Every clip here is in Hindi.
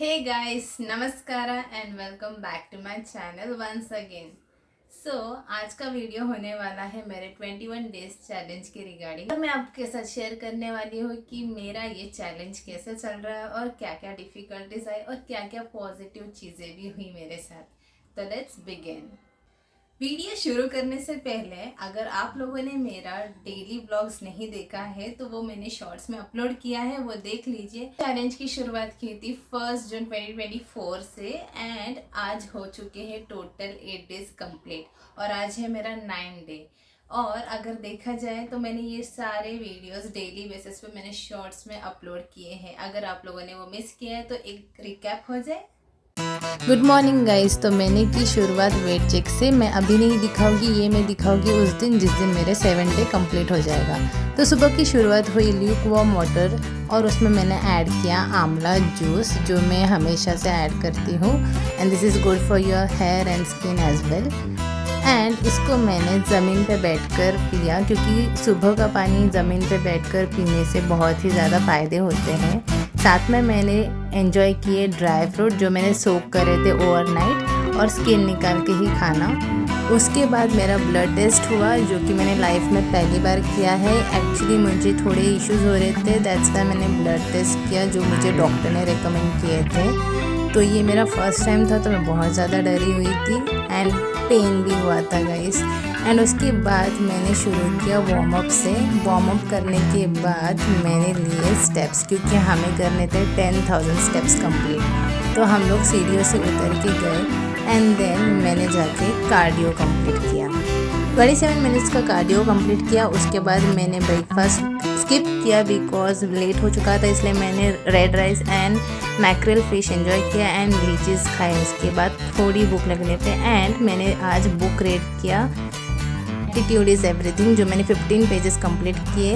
हे गाइस, नमस्कारा and welcome back to my channel once again. So आज का वीडियो होने वाला है मेरे 21 डेज चैलेंज के रिगार्डिंग। मैं आपके साथ शेयर करने वाली हूँ कि मेरा ये चैलेंज कैसे चल रहा है और क्या क्या डिफिकल्टीज आई और क्या क्या पॉजिटिव चीज़ें भी हुई मेरे साथ। तो लेट्स बिगिन। वीडियो शुरू करने से पहले अगर आप लोगों ने मेरा डेली व्लॉग्स नहीं देखा है तो वो मैंने शॉर्ट्स में अपलोड किया है, वो देख लीजिए। चैलेंज की शुरुआत की थी 1 जून 2024 से एंड आज हो चुके हैं टोटल 8 डेज कंप्लीट और आज है मेरा 9 डे। और अगर देखा जाए तो मैंने ये सारे वीडियोस डेली बेसिस पे मैंने शॉर्ट्स में अपलोड किए हैं। अगर आप लोगों ने वो मिस किया है तो एक रिकैप हो जाए। Good morning guys. तो मैंने की शुरुआत वेट चेक से। मैं अभी नहीं दिखाऊंगी, ये मैं दिखाऊंगी उस दिन जिस दिन मेरे 7 डे कंप्लीट हो जाएगा। तो सुबह की शुरुआत हुई ल्यूक वार्म वाटर और उसमें मैंने ऐड किया आंवला जूस जो मैं हमेशा से ऐड करती हूँ and this is good for your hair and skin as well. And इसको मैंने ज़मीन पे बैठकर पिया क्योंकि सुबह का पानी ज़मीन पे बैठकर पीने से बहुत ही ज़्यादा फ़ायदे होते हैं। साथ में मैंने एंजॉय किए ड्राई फ्रूट जो मैंने सोक करे थे ओवरनाइट और स्किन निकाल के ही खाना। उसके बाद मेरा ब्लड टेस्ट हुआ जो कि मैंने लाइफ में पहली बार किया है। एक्चुअली मुझे थोड़े इश्यूज हो रहे थे, दैट्स वाई मैंने ब्लड टेस्ट किया जो मुझे डॉक्टर ने रिकमेंड किए थे। तो ये मेरा फर्स्ट टाइम था तो मैं बहुत ज़्यादा डरी हुई थी एंड पेन भी हुआ था गाइस। एंड उसके बाद मैंने शुरू किया वार्म अप से। वार्म अप करने के बाद मैंने लिए स्टेप्स क्योंकि हमें करने थे 10,000 स्टेप्स कंप्लीट। तो हम लोग सीढ़ियों से उतर के गए एंड देन मैंने जाके कार्डियो कंप्लीट किया। 27 मिनट्स का कार्डियो कंप्लीट किया। उसके बाद मैंने ब्रेकफास्ट स्किप किया बिकॉज लेट हो चुका था, इसलिए मैंने red rice and mackerel fish enjoy किया एंड लीचीज खाए। उसके बाद थोड़ी भूख लगने पे एंड मैंने आज बुक रीड किया एटीट्यूड इज़ एवरीथिंग जो मैंने 15 पेजेस कंप्लीट किए।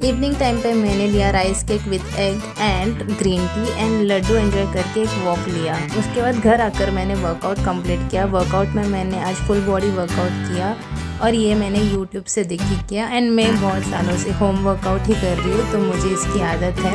इवनिंग टाइम पे मैंने लिया rice cake with egg and green tea and laddoo enjoy करके एक वॉक लिया। उसके बाद घर आकर मैंने वर्कआउट कंप्लीट किया। वर्कआउट में मैंने आज फुल बॉडी वर्कआउट किया और ये मैंने यूट्यूब से देख के किया एंड मैं बहुत सालों से होम वर्कआउट ही कर रही हूँ तो मुझे इसकी आदत है।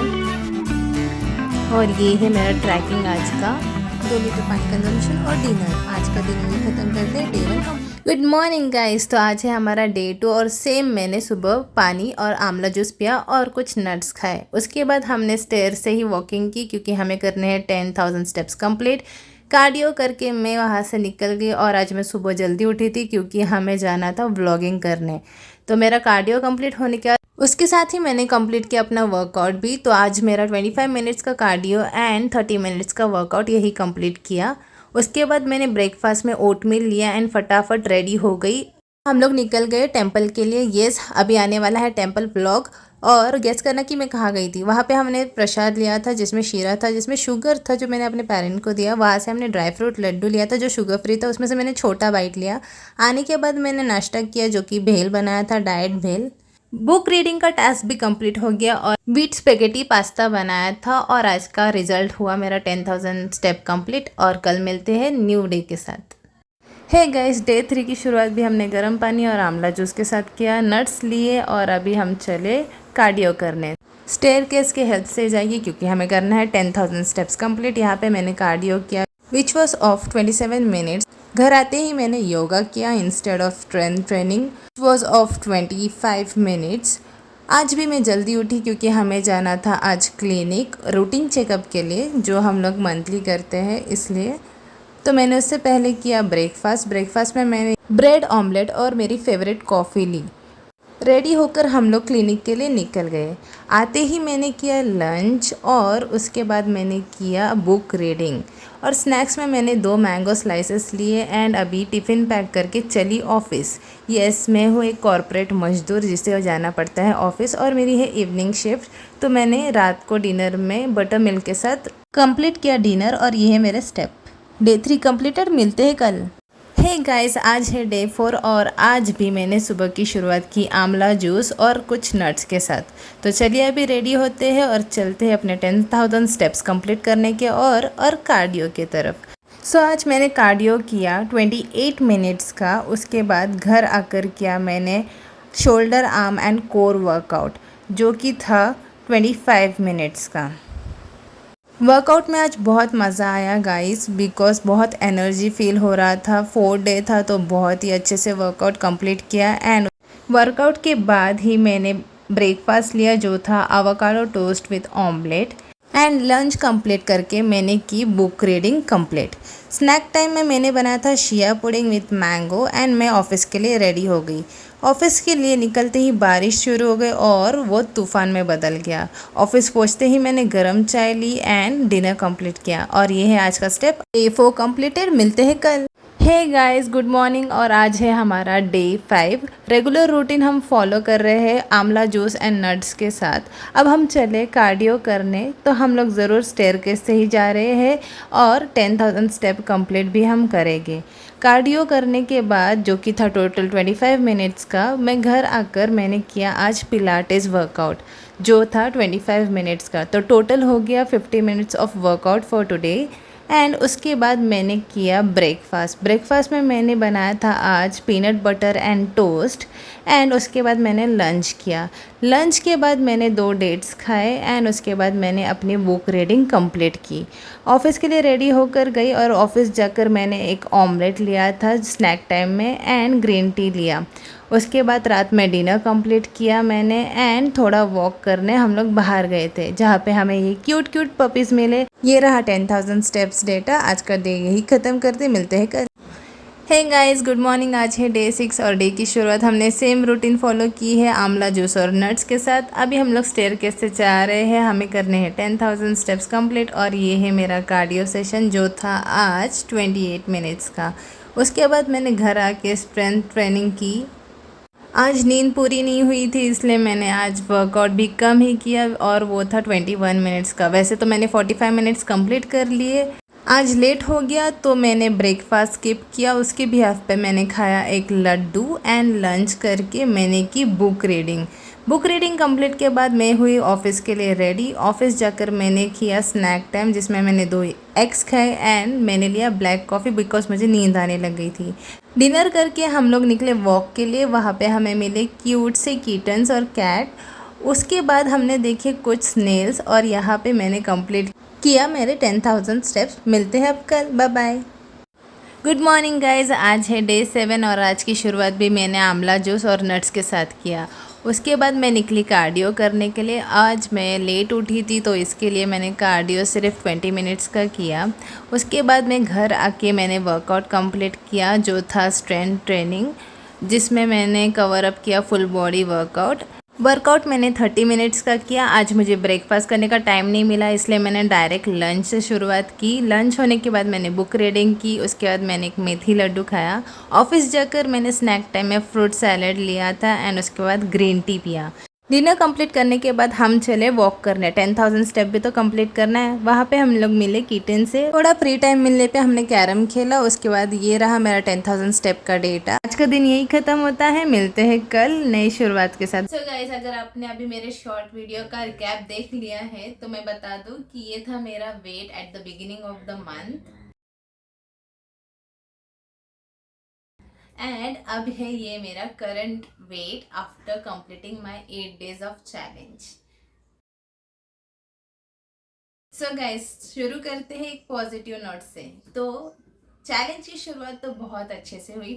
और ये है मेरा ट्रैकिंग आज का 2 लीटर पानी कंजम्पशन और डिनर। आज का दिन में ख़त्म करते हैं डे 1। Good morning guys. तो आज है हमारा डे 2 और सेम मैंने सुबह पानी और आंवला जूस पिया और कुछ नट्स खाए। उसके बाद हमने स्टेयर से ही वॉकिंग की क्योंकि हमें करने हैं 10,000 स्टेप्स कंप्लीट। कार्डियो करके मैं वहाँ से निकल गई और आज मैं सुबह जल्दी उठी थी क्योंकि हमें जाना था व्लॉगिंग करने। तो मेरा कार्डियो कंप्लीट होने के बाद उसके साथ ही मैंने कंप्लीट किया अपना वर्कआउट भी। तो आज मेरा 25 मिनट्स का कार्डियो एंड 30 मिनट्स का वर्कआउट यही कंप्लीट किया। उसके बाद मैंने ब्रेकफास्ट में ओटमील लिया एंड फटाफट रेडी हो गई। हम लोग निकल गए टेंपल के लिए। येस, अभी आने वाला है टेंपल व्लॉग। और गेस करना कि मैं कहाँ गई थी। वहाँ पे हमने प्रसाद लिया था जिसमें शीरा था, जिसमें शुगर था जो मैंने अपने पेरेंट को दिया। वहाँ से हमने ड्राई फ्रूट लड्डू लिया था जो शुगर फ्री था, उसमें से मैंने छोटा बाइट लिया। आने के बाद मैंने नाश्ता किया जो कि भेल बनाया था, डाइट भेल। बुक रीडिंग का टास्क भी कंप्लीट हो गया और बीट स्पेगेटी पास्ता बनाया था और आज का रिजल्ट हुआ मेरा 10,000 स्टेप कंप्लीट। और कल मिलते हैं न्यू डे के साथ। है गाइस, डे 3 की शुरुआत भी हमने गर्म पानी और आंवला जूस के साथ किया, नट्स लिए और अभी हम चले कार्डियो करने। स्टेयरकेस के हेल्प से जाइए क्योंकि हमें करना है 10,000 स्टेप्स कंप्लीट। यहाँ पे मैंने कार्डियो किया विच वॉज ऑफ 27 मिनट्स। घर आते ही मैंने योगा किया instead of strength training, was of 25 minutes. आज भी मैं जल्दी उठी क्योंकि हमें जाना था आज क्लिनिक रूटीन चेकअप के लिए जो हम लोग मंथली करते हैं, इसलिए। तो मैंने उससे पहले किया ब्रेकफास्ट में मैंने ब्रेड ऑमलेट और मेरी फेवरेट कॉफ़ी ली। रेडी होकर हम लोग क्लिनिक के लिए निकल गए। आते ही मैंने किया लंच और उसके बाद मैंने किया बुक रीडिंग और स्नैक्स में मैंने 2 मैंगो स्लाइसेस लिए एंड अभी टिफ़िन पैक करके चली ऑफ़िस। यस, मैं हूँ एक कॉर्पोरेट मजदूर जिसे जाना पड़ता है ऑफ़िस और मेरी है इवनिंग शिफ्ट। तो मैंने रात को डिनर में बटर मिल्क के साथ कंप्लीट किया डिनर और ये है मेरे स्टेप। Day 3 completed. मिलते हैं कल। हे गाइस, आज है डे 4 और आज भी मैंने सुबह की शुरुआत की आंवला जूस और कुछ नट्स के साथ। तो चलिए अभी रेडी होते हैं और चलते हैं अपने 10,000 स्टेप्स कंप्लीट करने के और कार्डियो की तरफ। सो आज मैंने कार्डियो किया 28 मिनट्स का। उसके बाद घर आकर किया मैंने shoulder arm and core workout जो कि था 25 मिनट्स का। वर्कआउट में आज बहुत मज़ा आया गाइस, बिकॉज़ बहुत एनर्जी फील हो रहा था। 4 डे था तो बहुत ही अच्छे से वर्कआउट कंप्लीट किया। एंड वर्कआउट के बाद ही मैंने ब्रेकफास्ट लिया जो था avocado toast with omelette. And lunch complete करके मैंने की book reading complete. Snack time में मैंने बनाया था chia pudding with mango. And मैं ऑफिस के लिए रेडी हो गई। ऑफिस के लिए निकलते ही बारिश शुरू हो गई और वो तूफ़ान में बदल गया। ऑफिस पहुंचते ही मैंने गर्म चाय ली एंड डिनर कंप्लीट किया। और ये है आज का स्टेप। Day 4 completed. मिलते हैं कल। Hey guys, good morning. और आज है हमारा डे 5। रेगुलर रूटीन हम फॉलो कर रहे हैं आंवला जूस एंड नट्स के साथ। अब हम चले कार्डियो करने, तो हम लोग ज़रूर स्टेयरकेस से ही जा रहे हैं और 10,000 स्टेप कंप्लीट भी हम करेंगे। कार्डियो करने के बाद, जो कि था टोटल 25 मिनट्स का, मैं घर आकर मैंने किया आज पिलाटेस वर्कआउट जो था 25 मिनट्स का। तो टोटल हो गया 50 minutes of workout for today. And उसके बाद मैंने किया ब्रेकफास्ट में मैंने बनाया था आज peanut butter and toast. And उसके बाद मैंने लंच किया। लंच के बाद मैंने 2 डेट्स खाए। एंड उसके बाद मैंने अपनी बुक रीडिंग कंप्लीट की। ऑफिस के लिए रेडी होकर गई और ऑफिस जाकर मैंने एक ऑमलेट लिया था स्नैक टाइम में एंड ग्रीन टी लिया। उसके बाद रात में डिनर कंप्लीट किया मैंने। एंड थोड़ा वॉक करने हम लोग बाहर गए थे, जहाँ पे हमें ये क्यूट क्यूट पपीज़ मिले। ये रहा 10,000 स्टेप्स डेटा। आज का डे यही ख़त्म करते, मिलते हैं कल। Hey guys, good morning. आज है डे 6 और डे की शुरुआत हमने सेम रूटीन फॉलो की है आंवला जूस और नट्स के साथ। अभी हम लोग स्टेयरकेस से जा रहे हैं। हमें करने हैं 10,000 स्टेप्स कंप्लीट। और ये है मेरा कार्डियो सेशन जो था आज 28 मिनट्स का। उसके बाद मैंने घर आके स्ट्रेंथ ट्रेनिंग की। आज नींद पूरी नहीं हुई थी, इसलिए मैंने आज वर्कआउट भी कम ही किया और वो था 21 मिनट्स का। वैसे तो मैंने 45 मिनट्स कंप्लीट कर लिए। आज लेट हो गया तो मैंने ब्रेकफास्ट स्किप किया। उसके बिहाफ पे मैंने खाया एक लड्डू। एंड लंच करके मैंने की बुक रीडिंग कंप्लीट के बाद मैं हुई ऑफिस के लिए रेडी। ऑफिस जाकर मैंने किया स्नैक टाइम, जिसमें मैंने 2 एग्स खाए एंड मैंने लिया ब्लैक कॉफ़ी बिकॉज मुझे नींद आने लग गई थी। डिनर करके हम लोग निकले वॉक के लिए। वहाँ पे हमें मिले क्यूट से किटन्स और कैट। उसके बाद हमने देखे कुछ स्नेल्स और यहाँ पे मैंने कंप्लीट किया मेरे 10,000 स्टेप्स। मिलते हैं अब कल। Bye bye. Good morning guys. आज है डे 7 और आज की शुरुआत भी मैंने आंवला जूस और नट्स के साथ किया। उसके बाद मैं निकली कार्डियो करने के लिए। आज मैं लेट उठी थी तो इसके लिए मैंने कार्डियो सिर्फ 20 मिनट्स का किया। उसके बाद मैं घर आके मैंने वर्कआउट कंप्लीट किया जो था स्ट्रेंथ ट्रेनिंग, जिसमें मैंने कवर अप किया फुल बॉडी वर्कआउट मैंने 30 मिनट्स का किया। आज मुझे ब्रेकफास्ट करने का टाइम नहीं मिला, इसलिए मैंने डायरेक्ट लंच से शुरुआत की। लंच होने के बाद मैंने बुक रीडिंग की। उसके बाद मैंने एक मेथी लड्डू खाया। ऑफिस जाकर मैंने स्नैक टाइम में फ्रूट सैलेड लिया था एंड उसके बाद ग्रीन टी पिया। डिनर कंप्लीट करने के बाद हम चले वॉक करने। 10,000 स्टेप भी तो कंप्लीट करना है। वहाँ पे हम लोग मिले किटन से। थोड़ा फ्री टाइम मिलने पे हमने कैरम खेला। उसके बाद ये रहा मेरा 10,000 स्टेप का डेटा। आज का दिन यही खत्म होता है। मिलते हैं कल नई शुरुआत के साथ। सो गाइस, अगर आपने अभी मेरे शॉर्ट वीडियो का रिकैप देख लिया है तो मैं बता दूं कि ये था मेरा weight at the beginning of the month. And अब है ये मेरा current weight after completing my 8 days of challenge. So guys, शुरू करते हैं एक पॉजिटिव नोट से। तो चैलेंज की शुरुआत तो बहुत अच्छे से हुई।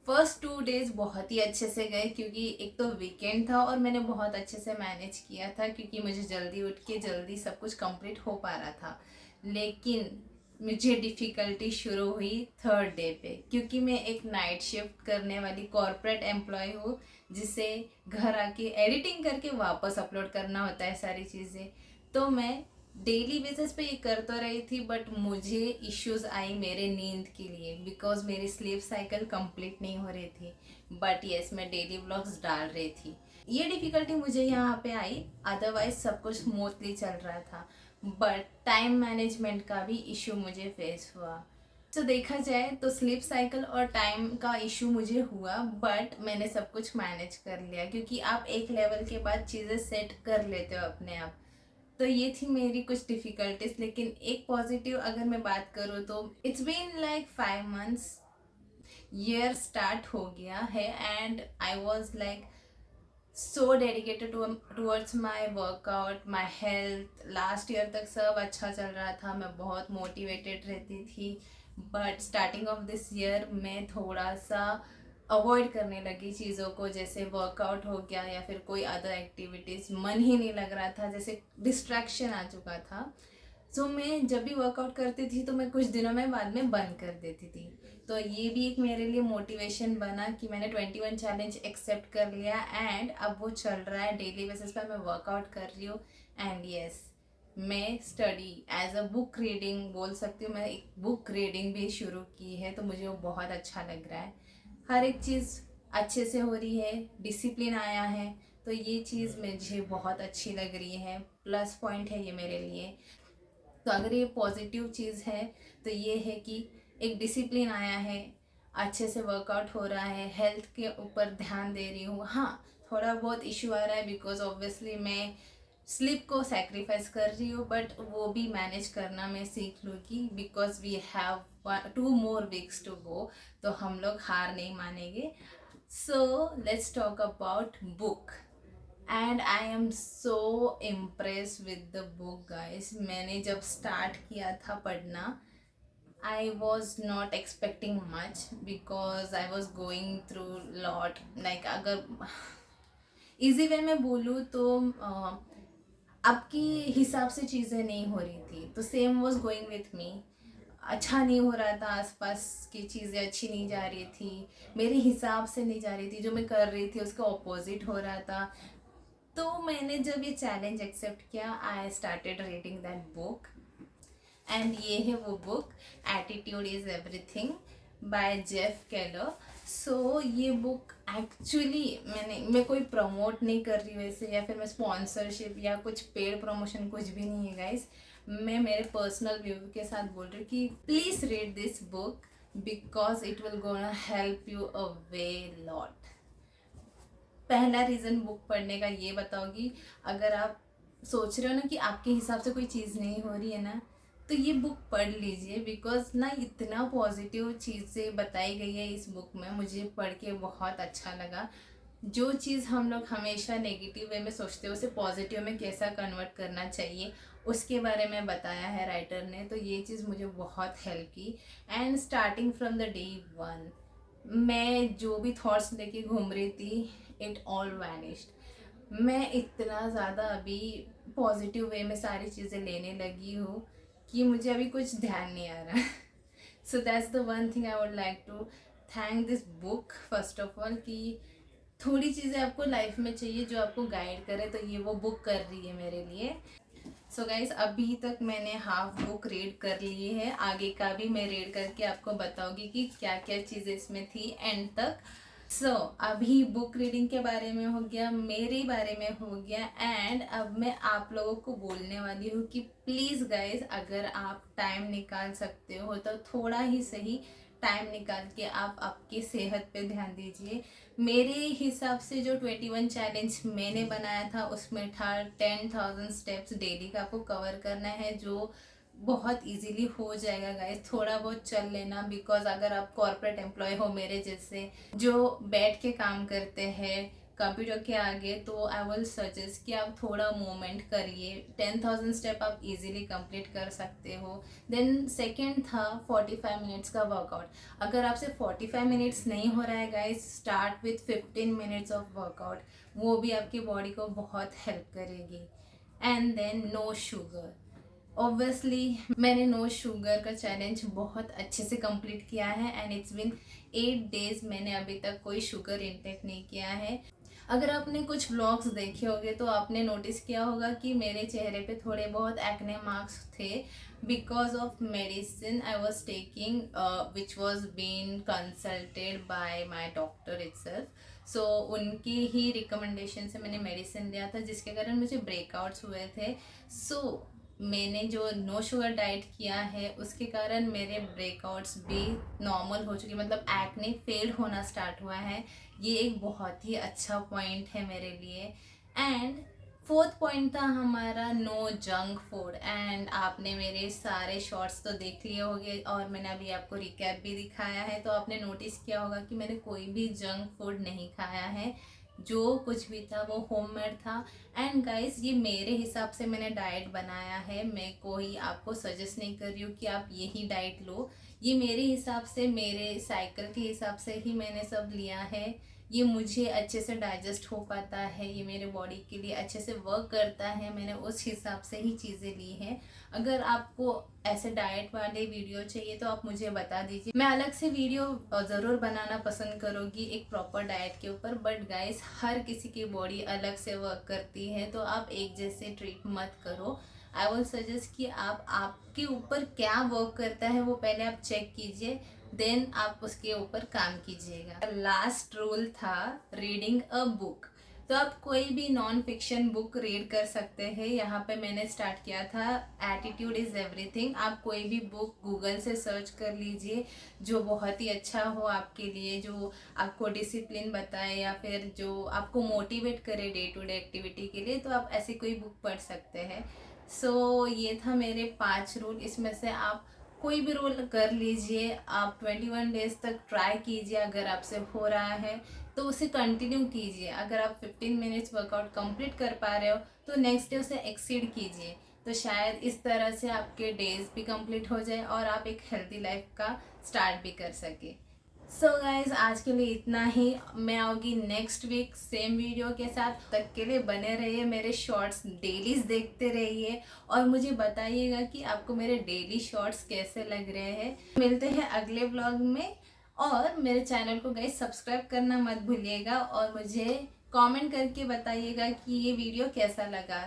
फर्स्ट 2 डेज बहुत ही अच्छे से गए क्योंकि एक तो वीकेंड था और मैंने बहुत अच्छे से मैनेज किया था क्योंकि मुझे जल्दी उठ के जल्दी सब कुछ कंप्लीट हो पा रहा था। लेकिन मुझे डिफ़िकल्टी शुरू हुई 3rd डे पे, क्योंकि मैं एक नाइट शिफ्ट करने वाली कॉर्पोरेट एम्प्लॉय हूँ जिसे घर आके एडिटिंग करके वापस अपलोड करना होता है सारी चीज़ें। तो मैं डेली बेसिस पे ये कर तो रही थी, बट मुझे इश्यूज आई मेरे नींद के लिए बिकॉज मेरी स्लीप साइकिल कंप्लीट नहीं हो रही थी। बट येस, मैं डेली व्लॉग्स डाल रही थी। ये डिफ़िकल्टी मुझे यहाँ पे आई, अदरवाइज सब कुछ स्मूथली चल रहा था। बट टाइम मैनेजमेंट का भी इशू मुझे फेस हुआ। तो देखा जाए तो स्लीप साइकिल और टाइम का इशू मुझे हुआ, बट मैंने सब कुछ मैनेज कर लिया क्योंकि आप एक लेवल के बाद चीज़ें सेट कर लेते हो अपने आप। तो ये थी मेरी कुछ डिफ़िकल्टीज। लेकिन एक पॉजिटिव अगर मैं बात करूँ तो it's been like 5 months, year start हो गया है and I was like so dedicated towards my workout, my health. Last year तक सब अच्छा चल रहा था, मैं बहुत मोटिवेटेड रहती थी। But starting of this year मैं थोड़ा सा अवॉइड करने लगी चीज़ों को, जैसे वर्कआउट हो गया या फिर कोई अदर एक्टिविटीज़। मन ही नहीं लग रहा था, जैसे डिस्ट्रैक्शन आ चुका था। सो मैं जब भी वर्कआउट करती थी तो मैं कुछ दिनों में बाद में बंद कर देती थी। तो ये भी एक मेरे लिए मोटिवेशन बना कि मैंने 21 चैलेंज एक्सेप्ट कर लिया एंड अब वो चल रहा है। डेली बेसिस पे मैं वर्कआउट कर रही हूँ। एंड यस, मैं study as a book reading बोल सकती हूँ। मैं एक बुक रीडिंग भी शुरू की है, तो मुझे वो बहुत अच्छा लग रहा है। हर एक चीज़ अच्छे से हो रही है, डिसिप्लिन आया है, तो ये चीज़ मुझे बहुत अच्छी लग रही है। प्लस पॉइंट है ये मेरे लिए। तो अगर ये पॉजिटिव चीज़ है तो ये है कि एक डिसिप्लिन आया है, अच्छे से वर्कआउट हो रहा है, हेल्थ के ऊपर ध्यान दे रही हूँ। हाँ, थोड़ा बहुत इशू आ रहा है बिकॉज ऑब्वियसली मैं स्लीप को सेक्रीफाइस कर रही हूँ, बट वो भी मैनेज करना मैं सीख लूँगी because we have 2 more weeks to go. तो हम लोग हार नहीं मानेंगे। So let's talk about book. And I am so impress with the book guys. मैंने जब स्टार्ट किया था पढ़ना, I was not expecting much because I was going through lot. Like अगर इजी वे में बोलूँ तो आपकी हिसाब से चीज़ें नहीं हो रही थी, तो same was going with me. अच्छा नहीं हो रहा था, आसपास की चीज़ें अच्छी नहीं जा रही थी, मेरे हिसाब से नहीं जा रही थी, जो मैं कर रही थी उसका ऑपोजिट हो रहा था। तो मैंने जब ये चैलेंज एक्सेप्ट किया, I started reading that book. And ये है वो book, attitude is everything by Jeff Keller. So ये बुक एक्चुअली मैं कोई प्रमोट नहीं कर रही हूँ ऐसे, या फिर मैं स्पॉन्सरशिप या कुछ पेड प्रमोशन कुछ भी नहीं है गाइस। मैं मेरे पर्सनल व्यू के साथ बोल रही हूँ कि please read this book because it will gonna help you a way lot. पहला रीज़न बुक पढ़ने का ये बताओगी, अगर आप सोच रहे हो ना कि आपके हिसाब से कोई चीज़ नहीं हो रही है ना, तो ये बुक पढ़ लीजिए बिकॉज ना इतना पॉजिटिव चीज़ें बताई गई है इस बुक में। मुझे पढ़ के बहुत अच्छा लगा। जो चीज़ हम लोग हमेशा नेगेटिव वे में सोचते हैं उसे पॉजिटिव में कैसा कन्वर्ट करना चाहिए, उसके बारे में बताया है राइटर ने। तो ये चीज़ मुझे बहुत हेल्प की। And starting from the day 1 मैं जो भी थॉट्स लेके घूम रही थी, इट ऑल वैनिश्ड। मैं इतना ज़्यादा अभी पॉजिटिव वे में सारी चीज़ें लेने लगी हूँ कि मुझे अभी कुछ ध्यान नहीं आ रहा। So that's the one thing I would like to thank this book first of all, कि थोड़ी चीज़ें आपको लाइफ में चाहिए जो आपको गाइड करे, तो ये वो बुक कर रही है मेरे लिए। सो गाइज, अभी तक मैंने हाफ बुक रीड कर ली है, आगे का भी मैं रीड करके आपको बताऊंगी कि क्या क्या चीज़ें इसमें थी एंड तक। सो अभी बुक रीडिंग के बारे में हो गया, मेरे बारे में हो गया, एंड अब मैं आप लोगों को बोलने वाली हूँ कि प्लीज़ गाइज, अगर आप टाइम निकाल सकते हो तो थोड़ा ही सही टाइम निकाल के आप आपकी सेहत पे ध्यान दीजिए। मेरे हिसाब से जो 21 चैलेंज मैंने बनाया था उसमें था 10,000 स्टेप्स डेली का आपको कवर करना है, जो बहुत इजीली हो जाएगा गाइस। थोड़ा बहुत चल लेना, बिकॉज अगर आप कॉर्पोरेट एम्प्लॉय हो मेरे जैसे जो बैठ के काम करते हैं कंप्यूटर के आगे, तो आई विल सजेस्ट कि आप थोड़ा मूवमेंट करिए। 10,000 स्टेप आप इजीली कंप्लीट कर सकते हो। देन सेकंड था 45 मिनट्स का वर्कआउट। अगर आपसे 45 मिनट्स नहीं हो रहा है guys, start with 15 minutes of workout, वो भी आपकी बॉडी को बहुत हेल्प करेगी। And then no sugar. Obviously मैंने नो शुगर का चैलेंज बहुत अच्छे से कंप्लीट किया है एंड इट्स बिन 8 डेज मैंने अभी तक कोई शुगर इंटेक नहीं किया है। अगर आपने कुछ व्लॉग्स देखे होंगे तो आपने नोटिस किया होगा कि मेरे चेहरे पे थोड़े बहुत एक्ने मार्क्स थे because of medicine I was taking which was been consulted by my doctor itself. So उनकी ही रिकमेंडेशन से मैंने मेडिसिन लिया था, जिसके कारण मुझे ब्रेकआउट्स हुए थे। सो मैंने जो नो शुगर डाइट किया है उसके कारण मेरे ब्रेकआउट्स भी नॉर्मल हो चुके, मतलब एक्ने फेड होना स्टार्ट हुआ है। ये एक बहुत ही अच्छा पॉइंट है मेरे लिए। एंड फोर्थ पॉइंट था हमारा नो जंक फूड। एंड आपने मेरे सारे शॉर्ट्स तो देख लिए होंगे और मैंने अभी आपको रिकैप भी दिखाया है, तो आपने नोटिस किया होगा कि मैंने कोई भी जंक फूड नहीं खाया है। जो कुछ भी था वो होममेड था। एंड गाइस ये मेरे हिसाब से मैंने डाइट बनाया है, मैं कोई आपको सजेस्ट नहीं कर रही हूँ कि आप यही डाइट लो। ये मेरे हिसाब से, मेरे साइकिल के हिसाब से ही मैंने सब लिया है। ये मुझे अच्छे से डाइजेस्ट हो पाता है, ये मेरे बॉडी के लिए अच्छे से वर्क करता है, मैंने उस हिसाब से ही चीज़ें ली हैं। अगर आपको ऐसे डाइट वाले वीडियो चाहिए तो आप मुझे बता दीजिए, मैं अलग से वीडियो ज़रूर बनाना पसंद करूँगी एक प्रॉपर डाइट के ऊपर। बट गाइस हर किसी की बॉडी अलग से वर्क करती है, तो आप एक जैसे ट्रीट मत करो। आई विल सजेस्ट कि आप आपके ऊपर क्या वर्क करता है वो पहले आप चेक कीजिए, देन आप उसके ऊपर काम कीजिएगा। लास्ट रूल था रीडिंग अ बुक। तो आप कोई भी नॉन फिक्शन बुक रीड कर सकते हैं। यहाँ पे मैंने स्टार्ट किया था एटीट्यूड इज़ एवरीथिंग। आप कोई भी बुक गूगल से सर्च कर लीजिए जो बहुत ही अच्छा हो आपके लिए, जो आपको डिसिप्लिन बताए या फिर जो आपको मोटिवेट करे डे टू डे एक्टिविटी के लिए, तो आप ऐसी कोई बुक पढ़ सकते हैं। सो ये था मेरे 5 रूल। इसमें से आप कोई भी रोल कर लीजिए। आप 21 डेज तक ट्राई कीजिए, अगर आपसे हो रहा है तो उसे कंटिन्यू कीजिए। अगर आप 15 मिनट्स वर्कआउट कंप्लीट कर पा रहे हो तो नेक्स्ट डे उसे एक्सीड कीजिए। तो शायद इस तरह से आपके डेज भी कंप्लीट हो जाए और आप एक हेल्दी लाइफ का स्टार्ट भी कर सके। सो गाइज आज के लिए इतना ही। मैं आऊँगी नेक्स्ट वीक सेम वीडियो के साथ। तक के लिए बने रहिए, मेरे शॉर्ट्स डेलीज देखते रहिए और मुझे बताइएगा कि आपको मेरे डेली शॉर्ट्स कैसे लग रहे हैं। मिलते हैं अगले व्लॉग में। और मेरे चैनल को गाइज सब्सक्राइब करना मत भूलिएगा और मुझे कमेंट करके बताइएगा कि ये वीडियो कैसा लगा।